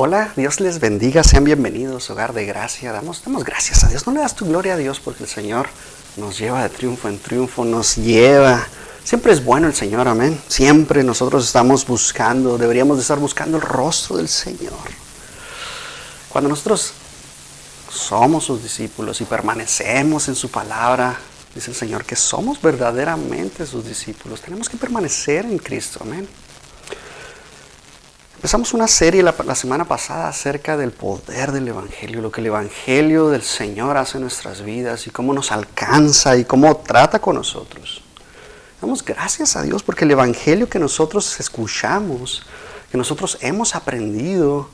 Hola, Dios les bendiga, sean bienvenidos, hogar de gracia. Damos gracias a Dios. ¿No le das tu gloria a Dios? Porque el Señor nos lleva de triunfo en triunfo, nos lleva. Siempre es bueno el Señor, amén. Siempre nosotros estamos buscando, deberíamos de estar buscando el rostro del Señor. Cuando nosotros somos sus discípulos y permanecemos en su palabra, dice el Señor que somos verdaderamente sus discípulos. Tenemos que permanecer en Cristo, amén. Empezamos una serie la semana pasada acerca del poder del Evangelio, lo que el Evangelio del Señor hace en nuestras vidas y cómo nos alcanza y cómo trata con nosotros. Damos gracias a Dios porque el Evangelio que nosotros escuchamos, que nosotros hemos aprendido,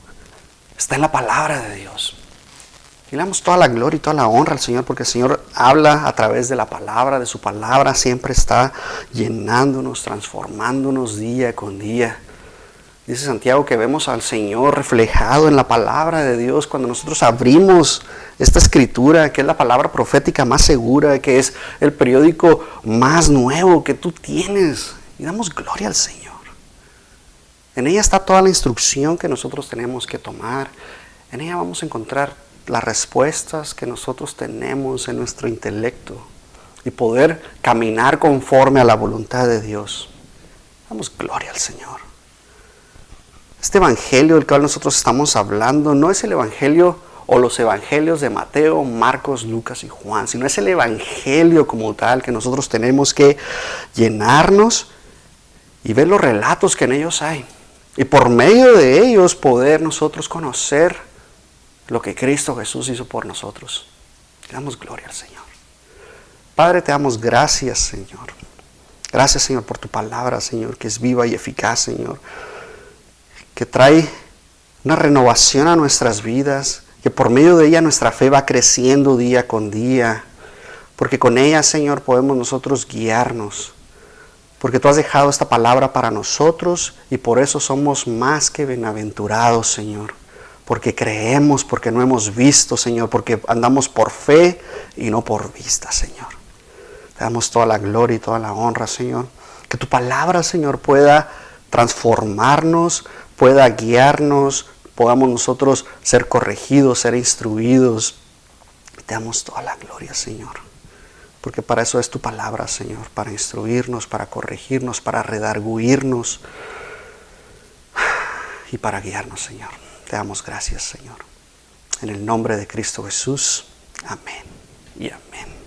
está en la palabra de Dios. Y le damos toda la gloria y toda la honra al Señor porque el Señor habla a través de la palabra, de su palabra, siempre está llenándonos, transformándonos día con día. Dice Santiago que vemos al Señor reflejado en la palabra de Dios cuando nosotros abrimos esta escritura, que es la palabra profética más segura, que es el periódico más nuevo que tú tienes. Y damos gloria al Señor. En ella está toda la instrucción que nosotros tenemos que tomar. En ella vamos a encontrar las respuestas que nosotros tenemos en nuestro intelecto y poder caminar conforme a la voluntad de Dios. Damos gloria al Señor. Este evangelio del cual nosotros estamos hablando no es el evangelio o los evangelios de Mateo, Marcos, Lucas y Juan, sino es el evangelio como tal que nosotros tenemos que llenarnos y ver los relatos que en ellos hay. Y por medio de ellos poder nosotros conocer lo que Cristo Jesús hizo por nosotros. Le damos gloria al Señor. Padre, te damos gracias, Señor. Gracias, Señor, por tu palabra, Señor, que es viva y eficaz, Señor. Que trae una renovación a nuestras vidas, que por medio de ella nuestra fe va creciendo día con día, porque con ella, Señor, podemos nosotros guiarnos, porque tú has dejado esta palabra para nosotros y por eso somos más que bienaventurados, Señor, porque creemos, porque no hemos visto, Señor, porque andamos por fe y no por vista, Señor. Te damos toda la gloria y toda la honra, Señor, que tu palabra, Señor, pueda transformarnos, pueda guiarnos, podamos nosotros ser corregidos, ser instruidos. Te damos toda la gloria, Señor, porque para eso es tu palabra, Señor, para instruirnos, para corregirnos, para redarguirnos y para guiarnos, Señor. Te damos gracias, Señor. En el nombre de Cristo Jesús, amén y amén.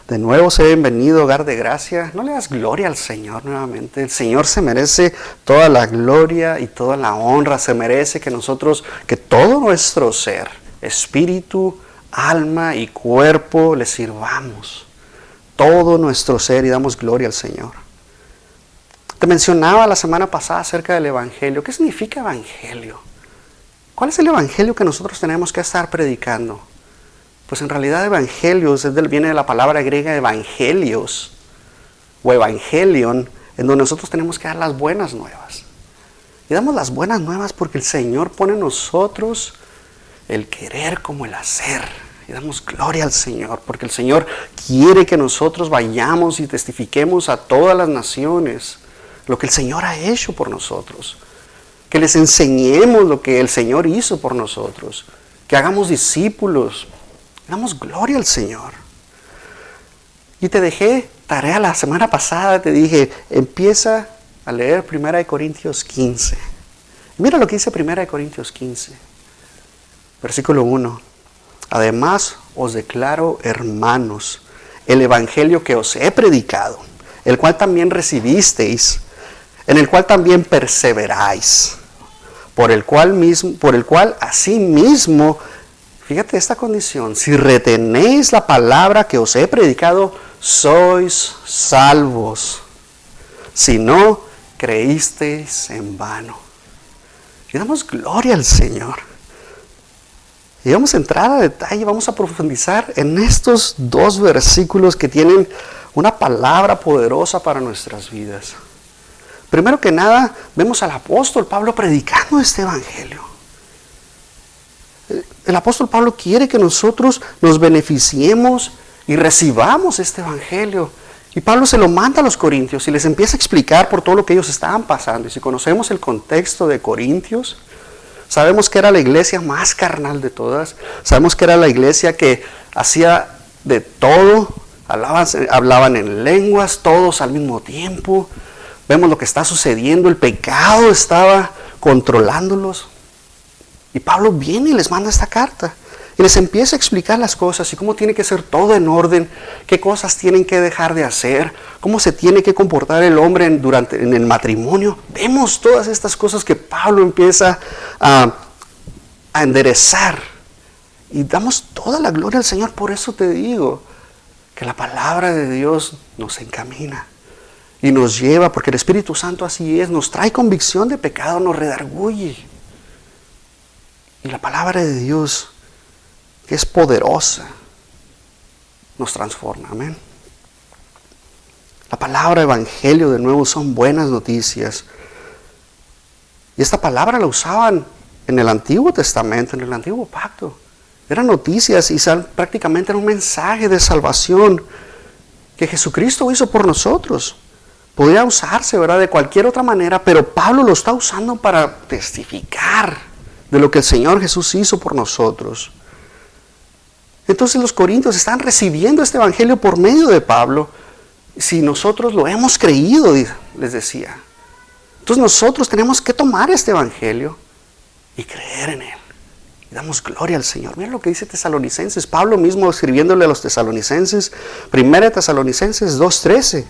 De nuevo, sea bienvenido, hogar de gracia. No le das gloria al Señor nuevamente. El Señor se merece toda la gloria y toda la honra. Se merece que nosotros, que todo nuestro ser, espíritu, alma y cuerpo, le sirvamos. Todo nuestro ser y damos gloria al Señor. Te mencionaba la semana pasada acerca del Evangelio. ¿Qué significa Evangelio? ¿Cuál es el Evangelio que nosotros tenemos que estar predicando? Pues en realidad evangelios viene de la palabra griega evangelios o evangelion, en donde nosotros tenemos que dar las buenas nuevas. Y damos las buenas nuevas porque el Señor pone en nosotros el querer como el hacer. Y damos gloria al Señor porque el Señor quiere que nosotros vayamos y testifiquemos a todas las naciones lo que el Señor ha hecho por nosotros. Que les enseñemos lo que el Señor hizo por nosotros. Que hagamos discípulos. Damos gloria al Señor. Y te dejé tarea la semana pasada, te dije, empieza a leer 1 Corintios 15. Mira lo que dice 1 Corintios 15, versículo 1. Además os declaro, hermanos, el evangelio que os he predicado, el cual también recibisteis, en el cual también perseveráis, por el cual asimismo, fíjate esta condición, si retenéis la palabra que os he predicado, sois salvos. Si no, creísteis en vano. Y damos gloria al Señor. Y vamos a entrar a detalle, vamos a profundizar en estos dos versículos que tienen una palabra poderosa para nuestras vidas. Primero que nada, vemos al apóstol Pablo predicando este evangelio. El apóstol Pablo quiere que nosotros nos beneficiemos y recibamos este evangelio. Y Pablo se lo manda a los corintios y les empieza a explicar por todo lo que ellos estaban pasando. Y si conocemos el contexto de Corintios, Sabemos que era la iglesia más carnal de todas. Sabemos que era la iglesia que hacía de todo. Hablaban en lenguas, todos al mismo tiempo. Vemos lo que está sucediendo. El pecado estaba controlándolos. Y Pablo viene y les manda esta carta. Y les empieza a explicar las cosas y cómo tiene que ser todo en orden, qué cosas tienen que dejar de hacer, cómo se tiene que comportar el hombre en el matrimonio. Vemos todas estas cosas que Pablo empieza a enderezar. Y damos toda la gloria al Señor. Por eso te digo que la palabra de Dios nos encamina y nos lleva, porque el Espíritu Santo así es, nos trae convicción de pecado, nos redarguye. Y la palabra de Dios, que es poderosa, nos transforma. Amén. La palabra evangelio de nuevo son buenas noticias. Y esta palabra la usaban en el Antiguo Testamento, en el Antiguo Pacto. Eran noticias y prácticamente era un mensaje de salvación que Jesucristo hizo por nosotros. Podría usarse, ¿verdad?, de cualquier otra manera, pero Pablo lo está usando para testificar de lo que el Señor Jesús hizo por nosotros. Entonces los corintios están recibiendo este evangelio por medio de Pablo. Si nosotros lo hemos creído, les decía. Entonces nosotros tenemos que tomar este evangelio y creer en él. Y damos gloria al Señor. Mira lo que dice Tesalonicenses. Pablo mismo escribiéndole a los tesalonicenses. 1 Tesalonicenses 2:13.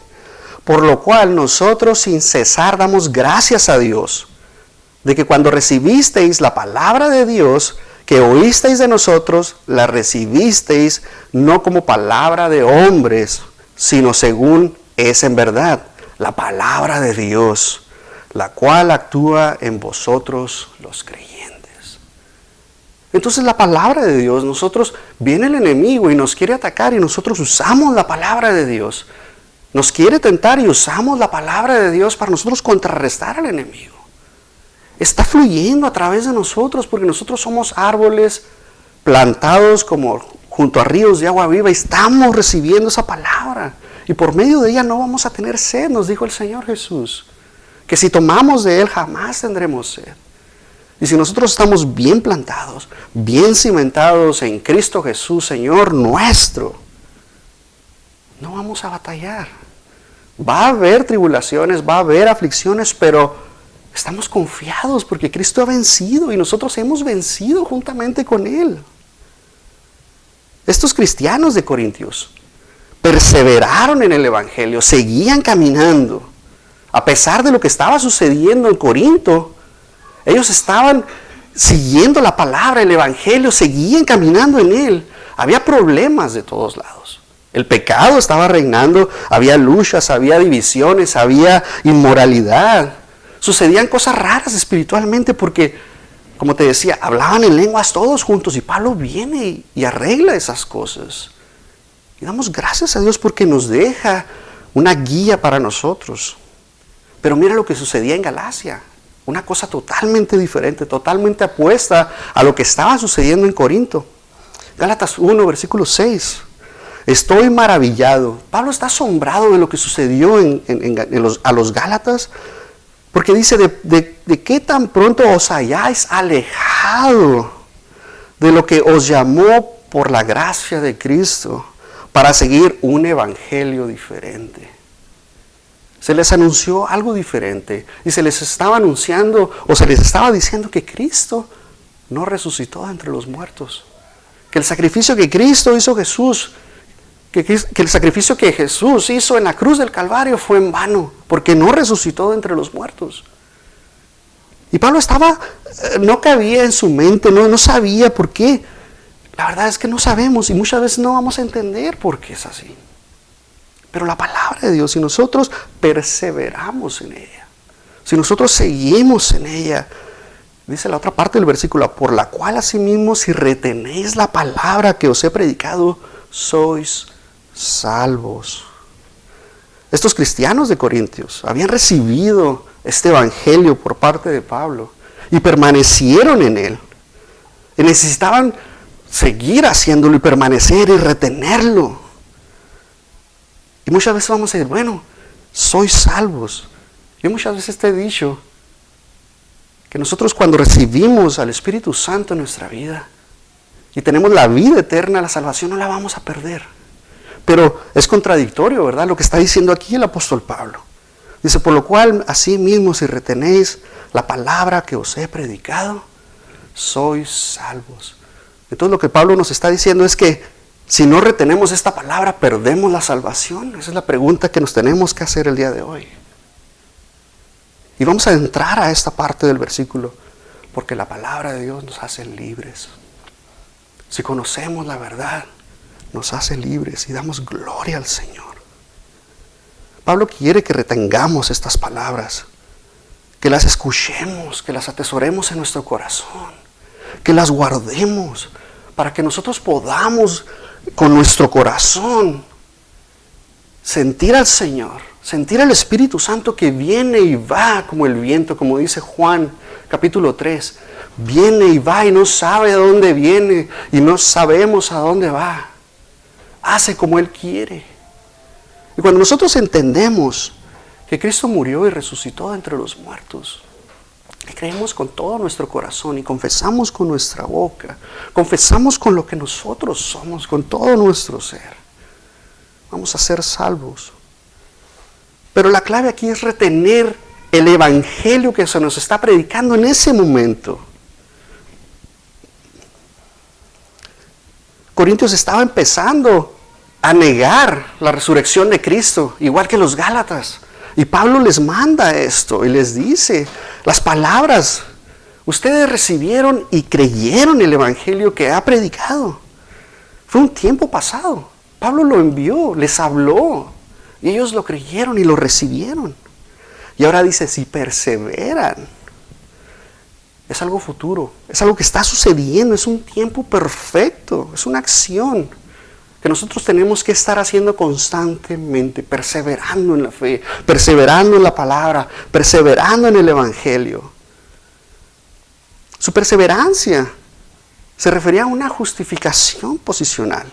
Por lo cual nosotros sin cesar damos gracias a Dios de que cuando recibisteis la palabra de Dios que oísteis de nosotros, la recibisteis no como palabra de hombres, sino según es en verdad, la palabra de Dios, la cual actúa en vosotros los creyentes. Entonces la palabra de Dios, viene el enemigo y nos quiere atacar y nosotros usamos la palabra de Dios. Nos quiere tentar y usamos la palabra de Dios para nosotros contrarrestar al enemigo. Está fluyendo a través de nosotros porque nosotros somos árboles plantados como junto a ríos de agua viva y estamos recibiendo esa palabra. Y por medio de ella no vamos a tener sed, nos dijo el Señor Jesús. Que si tomamos de él jamás tendremos sed. Y si nosotros estamos bien plantados, bien cimentados en Cristo Jesús, Señor nuestro, no vamos a batallar. Va a haber tribulaciones, va a haber aflicciones, pero estamos confiados porque Cristo ha vencido y nosotros hemos vencido juntamente con Él. Estos cristianos de Corintios perseveraron en el Evangelio, seguían caminando. A pesar de lo que estaba sucediendo en Corinto, ellos estaban siguiendo la palabra, el Evangelio, seguían caminando en Él. Había problemas de todos lados. El pecado estaba reinando, había luchas, había divisiones, había inmoralidad. Sucedían cosas raras espiritualmente porque, como te decía, hablaban en lenguas todos juntos y Pablo viene y arregla esas cosas. Y damos gracias a Dios porque nos deja una guía para nosotros. Pero mira lo que sucedía en Galacia. Una cosa totalmente diferente, totalmente opuesta a lo que estaba sucediendo en Corinto. Gálatas 1, versículo 6. Estoy maravillado. Pablo está asombrado de lo que sucedió a los Gálatas. Porque dice, de qué tan pronto os hayáis alejado de lo que os llamó por la gracia de Cristo para seguir un evangelio diferente. Se les anunció algo diferente y se les estaba anunciando o se les estaba diciendo que Cristo no resucitó entre los muertos. Que el sacrificio que Cristo hizo Jesús, que el sacrificio que Jesús hizo en la cruz del Calvario fue en vano, porque no resucitó de entre los muertos. Y Pablo no cabía en su mente, no sabía por qué. La verdad es que no sabemos y muchas veces no vamos a entender por qué es así. Pero la palabra de Dios, si nosotros perseveramos en ella, si nosotros seguimos en ella, dice la otra parte del versículo, por la cual asimismo si retenéis la palabra que os he predicado, sois salvos. Estos cristianos de Corintios habían recibido este evangelio por parte de Pablo y permanecieron en él. Y necesitaban seguir haciéndolo y permanecer y retenerlo. Y muchas veces vamos a decir, bueno, sois salvos. Yo muchas veces te he dicho que nosotros cuando recibimos al Espíritu Santo en nuestra vida y tenemos la vida eterna, la salvación no la vamos a perder. Pero es contradictorio, ¿verdad? Lo que está diciendo aquí el apóstol Pablo. Dice, por lo cual, así mismo, si retenéis la palabra que os he predicado, sois salvos. Entonces lo que Pablo nos está diciendo es que si no retenemos esta palabra, perdemos la salvación. Esa es la pregunta que nos tenemos que hacer el día de hoy. Y vamos a entrar a esta parte del versículo, porque la palabra de Dios nos hace libres. Si conocemos la verdad, nos hace libres y damos gloria al Señor. Pablo quiere que retengamos estas palabras, que las escuchemos, que las atesoremos en nuestro corazón, que las guardemos, para que nosotros podamos con nuestro corazón sentir al Señor, sentir al Espíritu Santo que viene y va como el viento, como dice Juan capítulo 3. Viene y va y no sabe a dónde viene y no sabemos a dónde va. Hace como Él quiere. Y cuando nosotros entendemos que Cristo murió y resucitó de entre los muertos, y creemos con todo nuestro corazón y confesamos con nuestra boca, confesamos con lo que nosotros somos, con todo nuestro ser, vamos a ser salvos. Pero la clave aquí es retener el evangelio que se nos está predicando en ese momento. Corintios estaba empezando a negar la resurrección de Cristo, igual que los Gálatas. Y Pablo les manda esto y les dice las palabras. Ustedes recibieron y creyeron el evangelio que ha predicado. Fue un tiempo pasado. Pablo lo envió, les habló. Y ellos lo creyeron y lo recibieron. Y ahora dice, si perseveran, es algo futuro, es algo que está sucediendo, es un tiempo perfecto, es una acción que nosotros tenemos que estar haciendo constantemente, perseverando en la fe, perseverando en la palabra, perseverando en el evangelio. Su perseverancia se refería a una justificación posicional.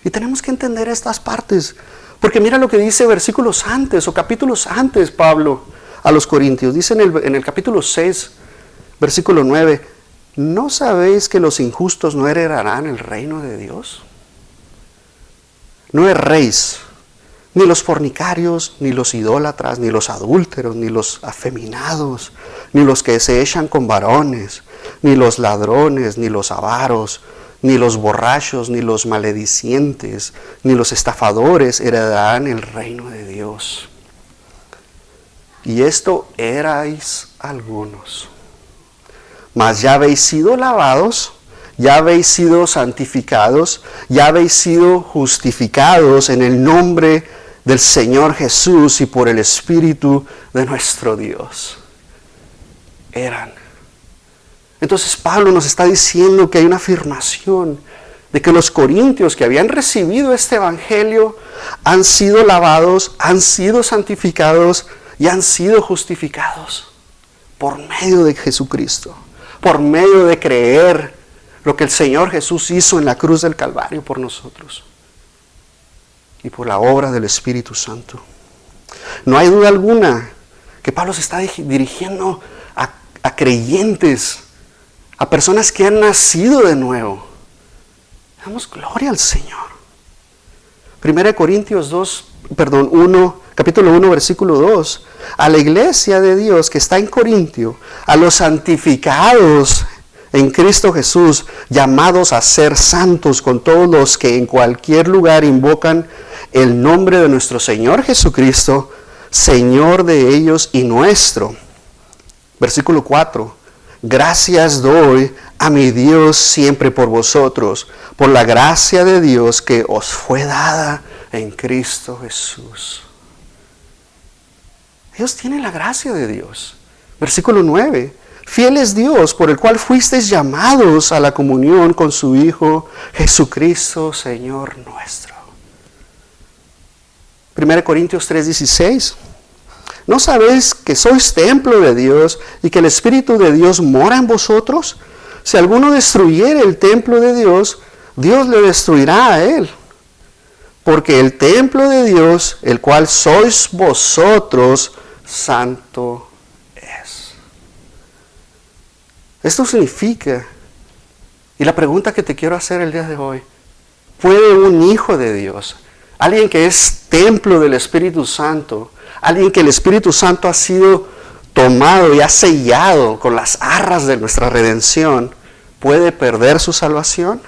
Y tenemos que entender estas partes, porque mira lo que dice versículos antes o capítulos antes Pablo a los Corintios. Dice en el capítulo 6, versículo 9, ¿no sabéis que los injustos no heredarán el reino de Dios? No erréis, ni los fornicarios, ni los idólatras, ni los adúlteros, ni los afeminados, ni los que se echan con varones, ni los ladrones, ni los avaros, ni los borrachos, ni los maledicientes, ni los estafadores heredarán el reino de Dios. Y esto erais algunos. Mas ya habéis sido lavados, ya habéis sido santificados, ya habéis sido justificados en el nombre del Señor Jesús y por el Espíritu de nuestro Dios. Eran. Entonces Pablo nos está diciendo que hay una afirmación de que los corintios que habían recibido este evangelio han sido lavados, han sido santificados y han sido justificados por medio de Jesucristo, por medio de creer lo que el Señor Jesús hizo en la cruz del Calvario por nosotros y por la obra del Espíritu Santo. No hay duda alguna que Pablo se está dirigiendo a creyentes, a personas que han nacido de nuevo. Damos gloria al Señor. 1 Corintios 1, capítulo 1, versículo 2. A la iglesia de Dios que está en Corintio, a los santificados en Cristo Jesús, llamados a ser santos con todos los que en cualquier lugar invocan el nombre de nuestro Señor Jesucristo, Señor de ellos y nuestro. Versículo 4. Gracias doy a mi Dios siempre por vosotros, por la gracia de Dios que os fue dada en Cristo Jesús. Dios tiene la gracia de Dios. Versículo 9. Fiel es Dios, por el cual fuisteis llamados a la comunión con su Hijo Jesucristo, Señor nuestro. 1 Corintios 3:16. ¿No sabéis que sois templo de Dios y que el Espíritu de Dios mora en vosotros? Si alguno destruyere el templo de Dios, Dios le destruirá a él. Porque el templo de Dios, el cual sois vosotros, santo es. Esto significa, y la pregunta que te quiero hacer el día de hoy, ¿puede un hijo de Dios, alguien que es templo del Espíritu Santo, alguien que el Espíritu Santo ha sido tomado y ha sellado con las arras de nuestra redención, puede perder su salvación?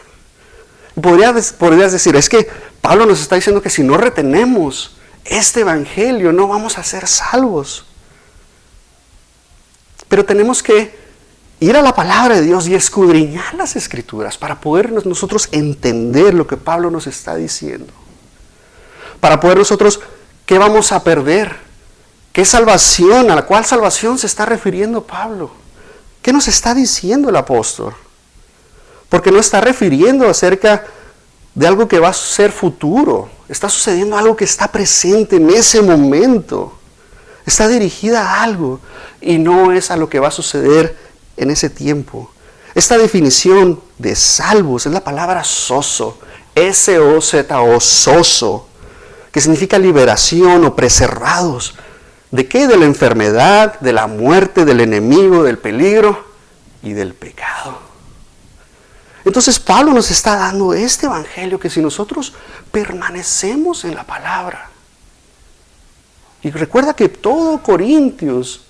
Podrías decir, es que Pablo nos está diciendo que si no retenemos este evangelio no vamos a ser salvos. Pero tenemos que ir a la palabra de Dios y escudriñar las Escrituras para poder nosotros entender lo que Pablo nos está diciendo. Para poder nosotros, ¿qué vamos a perder? ¿Qué salvación? ¿A la cual salvación se está refiriendo Pablo? ¿Qué nos está diciendo el apóstol? Porque no está refiriendo acerca de algo que va a ser futuro. Está sucediendo algo que está presente en ese momento. Está dirigida a algo y no es a lo que va a suceder en ese tiempo. Esta definición de salvos es la palabra sozo, S-O-Z-O, sozo, que significa liberación o preservados. ¿De qué? De la enfermedad, de la muerte, del enemigo, del peligro y del pecado. Entonces Pablo nos está dando este evangelio que si nosotros permanecemos en la palabra. Y recuerda que todo Corintios,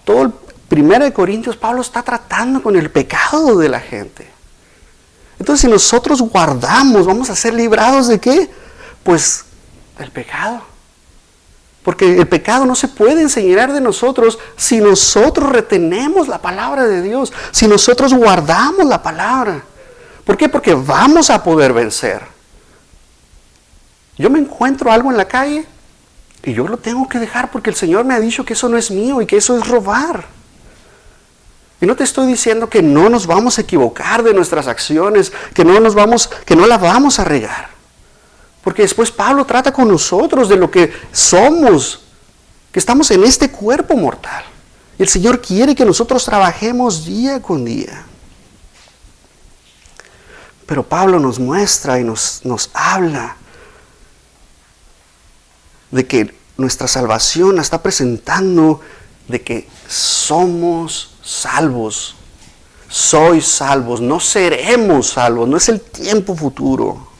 todo el 1 Corintios, Pablo está tratando con el pecado de la gente. Entonces si nosotros guardamos, vamos a ser librados ¿de qué? Pues del pecado. Porque el pecado no se puede enseñar de nosotros si nosotros retenemos la palabra de Dios, si nosotros guardamos la palabra. ¿Por qué? Porque vamos a poder vencer. Yo me encuentro algo en la calle y yo lo tengo que dejar porque el Señor me ha dicho que eso no es mío y que eso es robar. Y no te estoy diciendo que no nos vamos a equivocar de nuestras acciones, que no la vamos a regar. Porque después Pablo trata con nosotros de lo que somos, que estamos en este cuerpo mortal. Y el Señor quiere que nosotros trabajemos día con día. Pero Pablo nos muestra y nos habla de que nuestra salvación la está presentando de que somos salvos. Sois salvos, no seremos salvos, no es el tiempo futuro.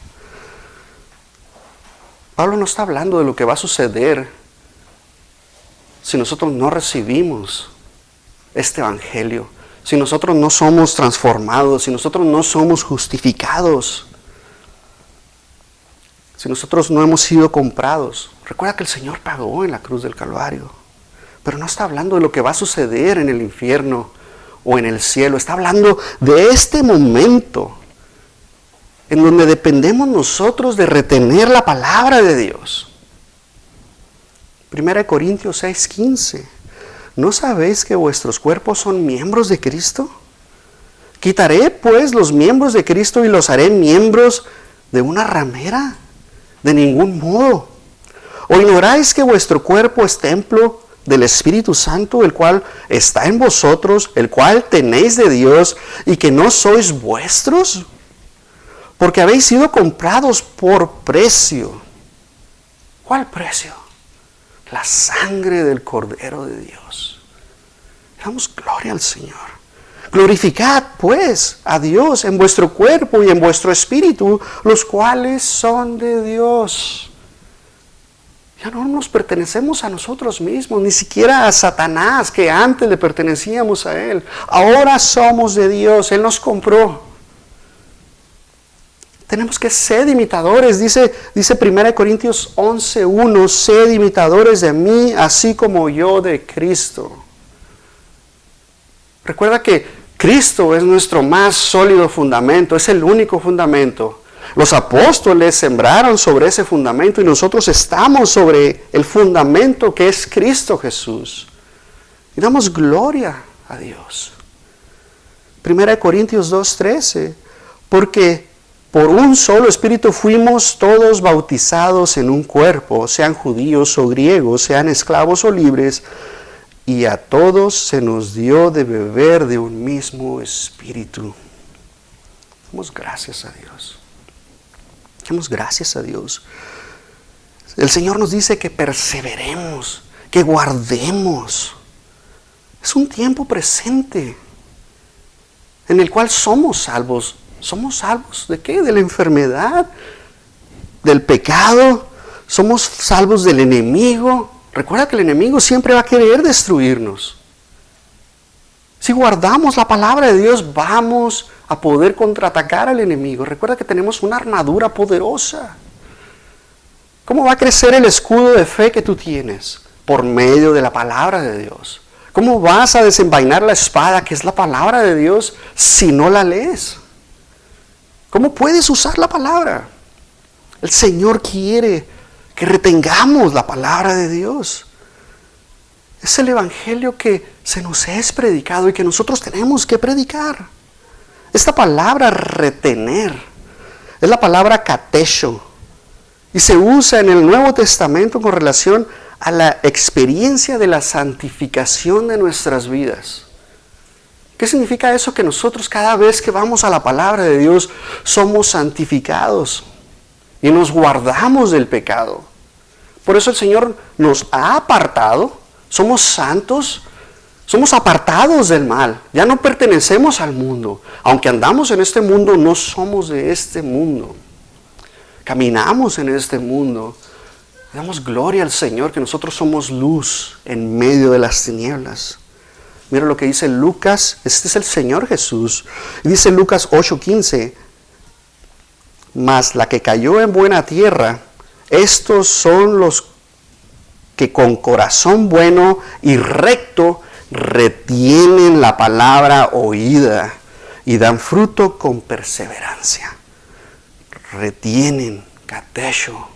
Pablo no está hablando de lo que va a suceder si nosotros no recibimos este evangelio, si nosotros no somos transformados, si nosotros no somos justificados, si nosotros no hemos sido comprados. Recuerda que el Señor pagó en la cruz del Calvario, pero no está hablando de lo que va a suceder en el infierno o en el cielo, está hablando de este momento en donde dependemos nosotros de retener la palabra de Dios. 1 Corintios 6:15. ¿No sabéis que vuestros cuerpos son miembros de Cristo? ¿Quitaré pues los miembros de Cristo y los haré miembros de una ramera? De ningún modo. ¿O ignoráis que vuestro cuerpo es templo del Espíritu Santo, el cual está en vosotros, el cual tenéis de Dios, y que no sois vuestros? Porque habéis sido comprados por precio. ¿Cuál precio? La sangre del Cordero de Dios. Damos gloria al Señor. Glorificad pues a Dios en vuestro cuerpo y en vuestro espíritu, los cuales son de Dios. Ya no nos pertenecemos a nosotros mismos, ni siquiera a Satanás, que antes le pertenecíamos a él. Ahora somos de Dios, Él nos compró. Tenemos que ser imitadores, dice 1 Corintios 11:1, sed imitadores de mí, así como yo de Cristo. Recuerda que Cristo es nuestro más sólido fundamento, es el único fundamento. Los apóstoles sembraron sobre ese fundamento y nosotros estamos sobre el fundamento que es Cristo Jesús. Y damos gloria a Dios. 1 Corintios 2:13, porque por un solo Espíritu fuimos todos bautizados en un cuerpo, sean judíos o griegos, sean esclavos o libres, y a todos se nos dio de beber de un mismo Espíritu. Damos gracias a Dios. Damos gracias a Dios. El Señor nos dice que perseveremos, que guardemos. Es un tiempo presente. en el cual somos salvos. ¿Somos salvos de qué? De la enfermedad, del pecado. Somos salvos del enemigo. Recuerda que el enemigo siempre va a querer destruirnos. Si guardamos la palabra de Dios, vamos a poder contraatacar al enemigo. Recuerda que tenemos una armadura poderosa. ¿Cómo va a crecer el escudo de fe que tú tienes? Por medio de la palabra de Dios. ¿Cómo vas a desenvainar la espada, que es la palabra de Dios, si no la lees? ¿Cómo puedes usar la palabra? El Señor quiere que retengamos la palabra de Dios. Es el evangelio que se nos es predicado y que nosotros tenemos que predicar. Esta palabra retener es la palabra katesho y se usa en el Nuevo Testamento con relación a la experiencia de la santificación de nuestras vidas. ¿Qué significa eso? Que nosotros cada vez que vamos a la palabra de Dios somos santificados y nos guardamos del pecado. Por eso el Señor nos ha apartado, somos santos, somos apartados del mal, ya no pertenecemos al mundo. Aunque andamos en este mundo, no somos de este mundo. Caminamos en este mundo. Damos gloria al Señor que nosotros somos luz en medio de las tinieblas. Mira lo que dice Lucas, este es el Señor Jesús. Y dice Lucas 8:15, mas la que cayó en buena tierra, estos son los que con corazón bueno y recto retienen la palabra oída y dan fruto con perseverancia. Retienen, katesho.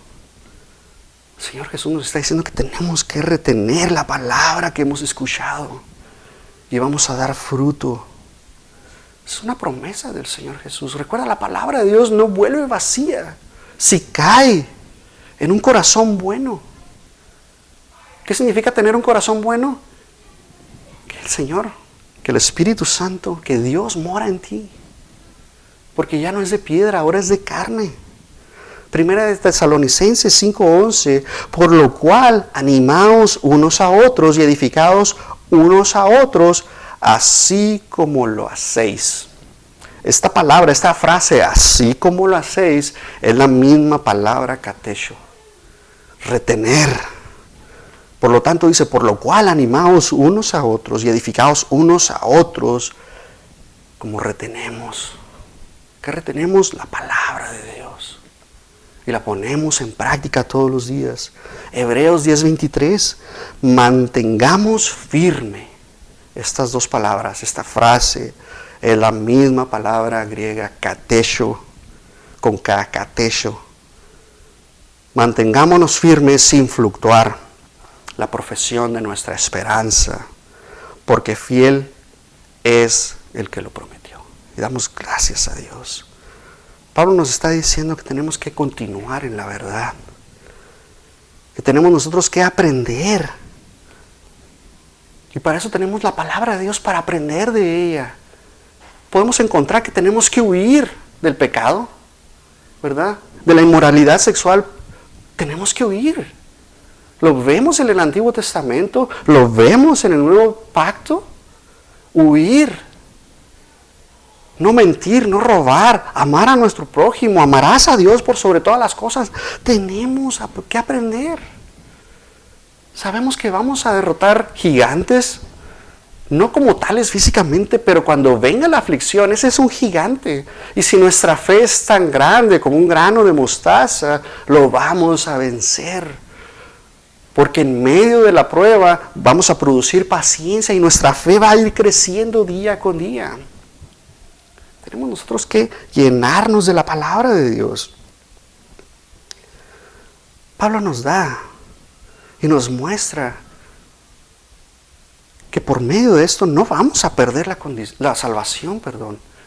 El Señor Jesús nos está diciendo que tenemos que retener la palabra que hemos escuchado y vamos a dar fruto. Es una promesa del Señor Jesús. Recuerda, la palabra de Dios no vuelve vacía si cae en un corazón bueno. ¿Qué significa tener un corazón bueno? Que el Señor, que el Espíritu Santo, que Dios mora en ti. Porque ya no es de piedra, ahora es de carne. Primera de Tesalonicenses 5:11, por lo cual animaos unos a otros y edificaos unos a otros, así como lo hacéis. Esta palabra, esta frase, así como lo hacéis, es la misma palabra katesho, retener. Por lo tanto dice, por lo cual animaos unos a otros y edificaos unos a otros, como retenemos. ¿Qué retenemos? La palabra de Dios. Y la ponemos en práctica todos los días. Hebreos 10:23, mantengamos firme. Estas dos palabras, esta frase, es la misma palabra griega katesho, con K, katesho. Mantengámonos firmes sin fluctuar la profesión de nuestra esperanza, porque fiel es el que lo prometió. Y damos gracias a Dios. Pablo nos está diciendo que tenemos que continuar en la verdad, que tenemos nosotros que aprender. Y para eso tenemos la palabra de Dios, para aprender de ella. Podemos encontrar que tenemos que huir del pecado, ¿verdad? De la inmoralidad sexual, tenemos que huir. Lo vemos en el Antiguo Testamento, lo vemos en el Nuevo Pacto. Huir. No mentir, no robar, amar a nuestro prójimo, amarás a Dios por sobre todas las cosas. Tenemos que aprender. Sabemos que vamos a derrotar gigantes, no como tales físicamente, pero cuando venga la aflicción, ese es un gigante. Y si nuestra fe es tan grande como un grano de mostaza, lo vamos a vencer. Porque en medio de la prueba vamos a producir paciencia y nuestra fe va a ir creciendo día con día. Tenemos nosotros que llenarnos de la palabra de Dios. Pablo nos da y nos muestra que por medio de esto no vamos a perder la salvación.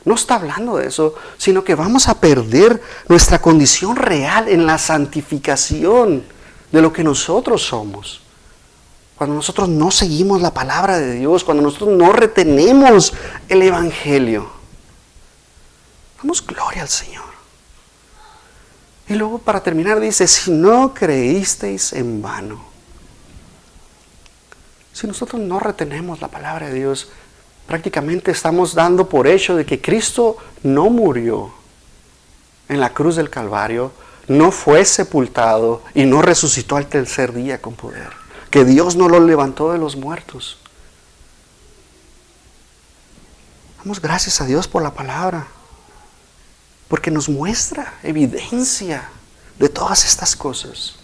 No está hablando de eso, sino que vamos a perder nuestra condición real en la santificación de lo que nosotros somos. Cuando nosotros no seguimos la palabra de Dios, cuando nosotros no retenemos el evangelio. Damos gloria al Señor. Y luego para terminar dice, si no creísteis en vano. Si nosotros no retenemos la palabra de Dios, prácticamente estamos dando por hecho de que Cristo no murió en la cruz del Calvario, no fue sepultado y no resucitó al tercer día con poder. Que Dios no lo levantó de los muertos. Damos gracias a Dios por la palabra, porque nos muestra evidencia de todas estas cosas.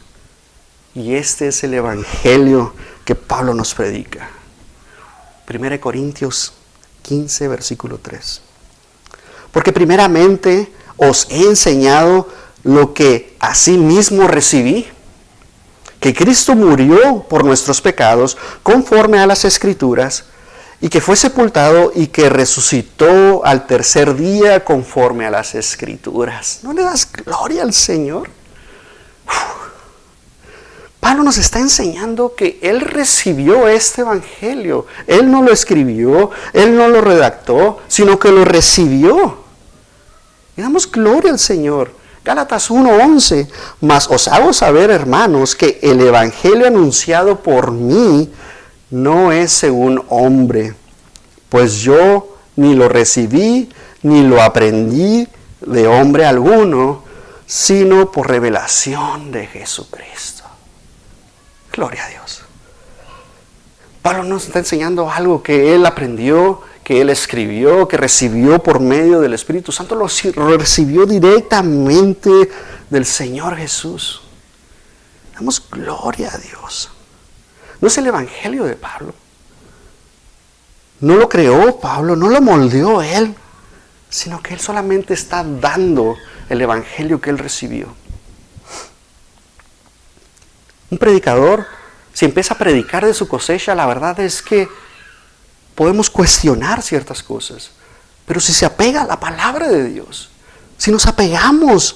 Y este es el evangelio que Pablo nos predica. 1 Corintios 15, versículo 3. Porque primeramente os he enseñado lo que asimismo recibí, que Cristo murió por nuestros pecados conforme a las Escrituras, y que fue sepultado y que resucitó al tercer día conforme a las Escrituras. ¿No le das gloria al Señor? Pablo nos está enseñando que Él recibió este evangelio. Él no lo escribió, Él no lo redactó, sino que lo recibió. Y damos gloria al Señor. Gálatas 1:11. Mas os hago saber, hermanos, que el evangelio anunciado por mí no es según hombre, pues yo ni lo recibí ni lo aprendí de hombre alguno, sino por revelación de Jesucristo. Gloria a Dios. Pablo nos está enseñando algo que él aprendió, que él escribió, que recibió por medio del Espíritu Santo, lo recibió directamente del Señor Jesús. Damos gloria a Dios. No es el evangelio de Pablo. No lo creó Pablo, no lo moldeó él, sino que él solamente está dando el evangelio que él recibió. Un predicador, si empieza a predicar de su cosecha, la verdad es que podemos cuestionar ciertas cosas. Pero si se apega a la palabra de Dios, si nos apegamos,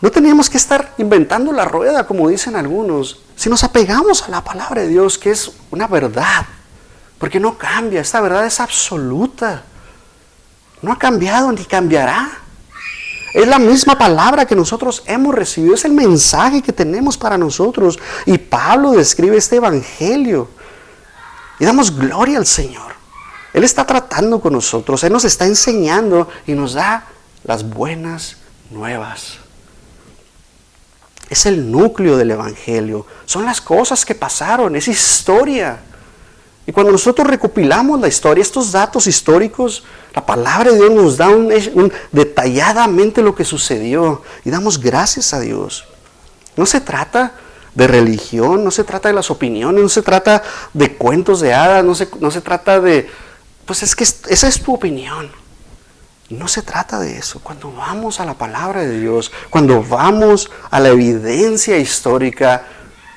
no teníamos que estar inventando la rueda, como dicen algunos. Si nos apegamos a la palabra de Dios, que es una verdad, porque no cambia, esta verdad es absoluta. No ha cambiado ni cambiará. Es la misma palabra que nosotros hemos recibido, es el mensaje que tenemos para nosotros. Y Pablo describe este evangelio. Y damos gloria al Señor. Él está tratando con nosotros, Él nos está enseñando y nos da las buenas nuevas. Es el núcleo del evangelio. Son las cosas que pasaron, es historia. Y cuando nosotros recopilamos la historia, estos datos históricos, la palabra de Dios nos da detalladamente lo que sucedió. Y damos gracias a Dios. No se trata de religión, no se trata de las opiniones, no se trata de cuentos de hadas, no se trata de... Pues es que esa es tu opinión. No se trata de eso. Cuando vamos a la palabra de Dios, cuando vamos a la evidencia histórica,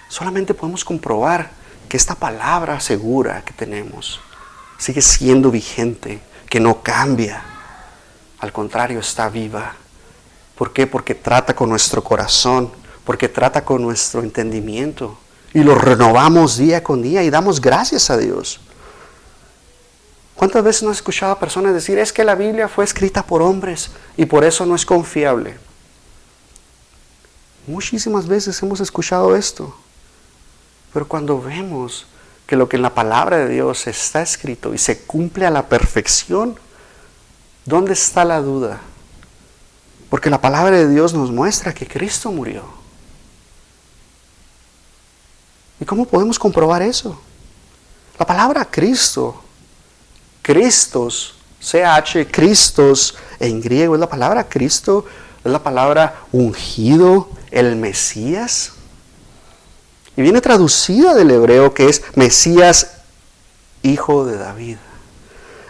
solamente podemos comprobar que esta palabra segura que tenemos sigue siendo vigente, que no cambia. Al contrario, está viva. ¿Por qué? Porque trata con nuestro corazón, porque trata con nuestro entendimiento. Y lo renovamos día con día y damos gracias a Dios. ¿Cuántas veces no has escuchado a personas decir, es que la Biblia fue escrita por hombres y por eso no es confiable? Muchísimas veces hemos escuchado esto. Pero cuando vemos que lo que en la palabra de Dios está escrito y se cumple a la perfección, ¿dónde está la duda? Porque la palabra de Dios nos muestra que Cristo murió. ¿Y cómo podemos comprobar eso? La palabra Cristo, Cristos, CH, Cristos, en griego es la palabra Cristo, es la palabra ungido, el Mesías. Y viene traducida del hebreo que es Mesías, hijo de David.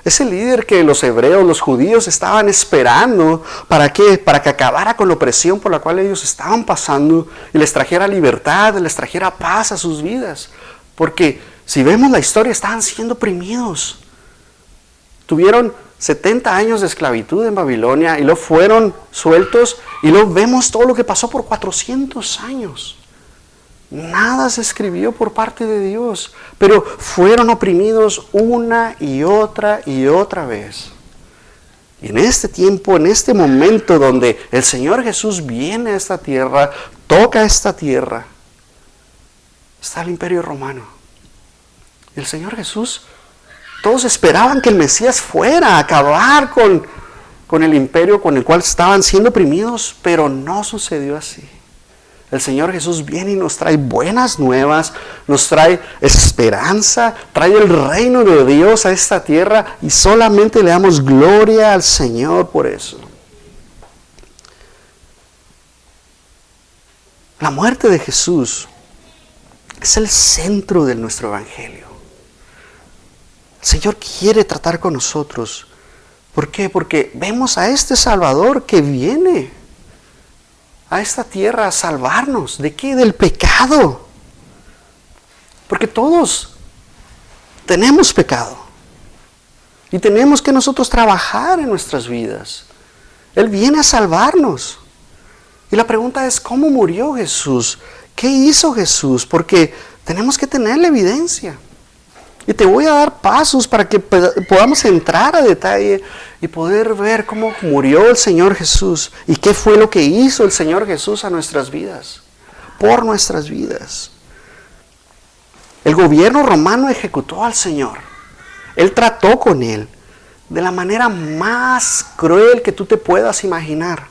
Es el líder que los hebreos, los judíos estaban esperando. ¿Para qué? Para que acabara con la opresión por la cual ellos estaban pasando y les trajera libertad, les trajera paz a sus vidas. Porque si vemos la historia, estaban siendo oprimidos. Tuvieron 70 años de esclavitud en Babilonia y luego fueron sueltos y luego vemos todo lo que pasó por 400 años. Nada se escribió por parte de Dios, pero fueron oprimidos una y otra vez. Y en este tiempo, en este momento donde el Señor Jesús viene a esta tierra, toca esta tierra, está el Imperio Romano. Y el Señor Jesús Todos esperaban que el Mesías fuera a acabar con el imperio con el cual estaban siendo oprimidos, pero no sucedió así. El Señor Jesús viene y nos trae buenas nuevas, nos trae esperanza, trae el reino de Dios a esta tierra y solamente le damos gloria al Señor por eso. La muerte de Jesús es el centro de nuestro evangelio. El Señor quiere tratar con nosotros. ¿Por qué? Porque vemos a este Salvador que viene a esta tierra a salvarnos. ¿De qué? Del pecado. Porque todos tenemos pecado. Y tenemos que nosotros trabajar en nuestras vidas. Él viene a salvarnos. Y la pregunta es, ¿cómo murió Jesús? ¿Qué hizo Jesús? Porque tenemos que tener la evidencia. Y te voy a dar pasos para que podamos entrar a detalle y poder ver cómo murió el Señor Jesús y qué fue lo que hizo el Señor Jesús a nuestras vidas, por nuestras vidas. El gobierno romano ejecutó al Señor. Él trató con Él de la manera más cruel que tú te puedas imaginar.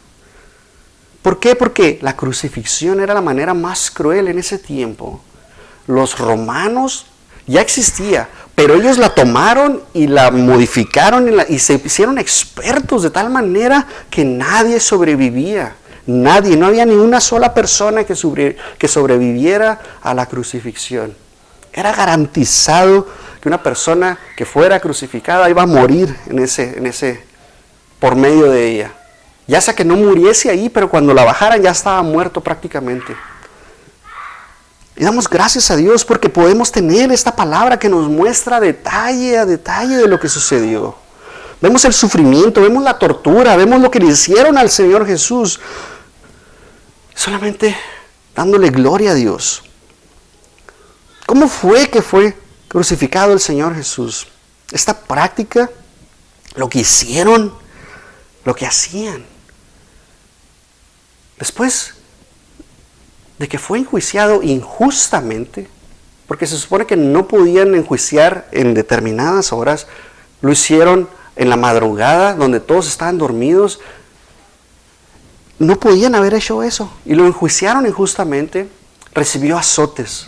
¿Por qué? Porque la crucifixión era la manera más cruel en ese tiempo. Los romanos ya existía, pero ellos la tomaron y la modificaron y se hicieron expertos de tal manera que nadie sobrevivía. Nadie, no había ni una sola persona que sobreviviera a la crucifixión. Era garantizado que una persona que fuera crucificada iba a morir por medio de ella. Ya sea que no muriese ahí, pero cuando la bajaran ya estaba muerto prácticamente. Y damos gracias a Dios porque podemos tener esta palabra que nos muestra detalle a detalle de lo que sucedió. Vemos el sufrimiento, vemos la tortura, vemos lo que le hicieron al Señor Jesús. Solamente dándole gloria a Dios. ¿Cómo fue que fue crucificado el Señor Jesús? Esta práctica, lo que hicieron, lo que hacían. Después de que fue enjuiciado injustamente, porque se supone que no podían enjuiciar en determinadas horas, lo hicieron en la madrugada, donde todos estaban dormidos, no podían haber hecho eso, y lo enjuiciaron injustamente, recibió azotes.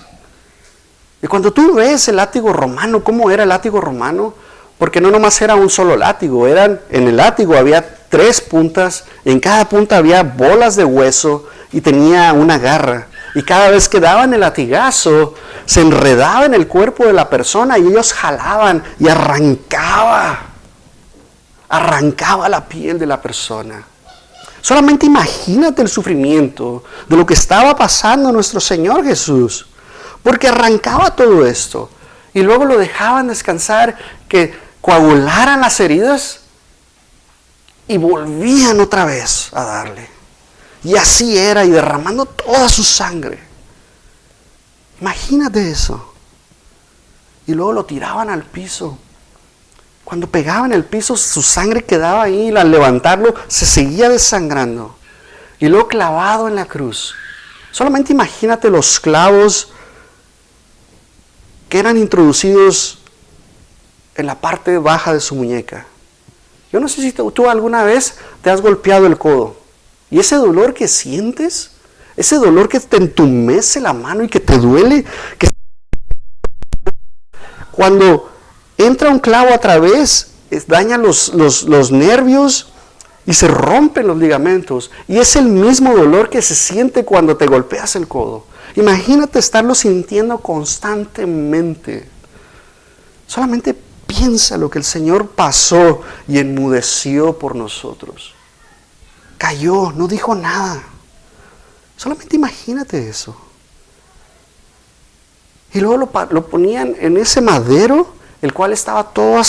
Y cuando tú ves el látigo romano, ¿cómo era el látigo romano? Porque no nomás era un solo látigo, en el látigo había 3 puntas, en cada punta había bolas de hueso, y tenía una garra. Y cada vez que daban el latigazo, se enredaba en el cuerpo de la persona y ellos jalaban y arrancaba la piel de la persona. Solamente imagínate el sufrimiento de lo que estaba pasando a nuestro Señor Jesús. Porque arrancaba todo esto. Y luego lo dejaban descansar, que coagularan las heridas y volvían otra vez a darle. Y así era, y derramando toda su sangre. Imagínate eso. Y luego lo tiraban al piso. Cuando pegaban el piso, su sangre quedaba ahí, y al levantarlo se seguía desangrando. Y luego clavado en la cruz. Solamente imagínate los clavos que eran introducidos en la parte baja de su muñeca. Yo no sé si tú alguna vez te has golpeado el codo. Y ese dolor que sientes, ese dolor que te entumece la mano y que te duele, que cuando entra un clavo a través, daña los nervios y se rompen los ligamentos. Y es el mismo dolor que se siente cuando te golpeas el codo. Imagínate estarlo sintiendo constantemente. Solamente piensa lo que el Señor pasó y enmudeció por nosotros. Cayó, no dijo nada. Solamente imagínate eso. Y luego lo ponían en ese madero, el cual estaba todo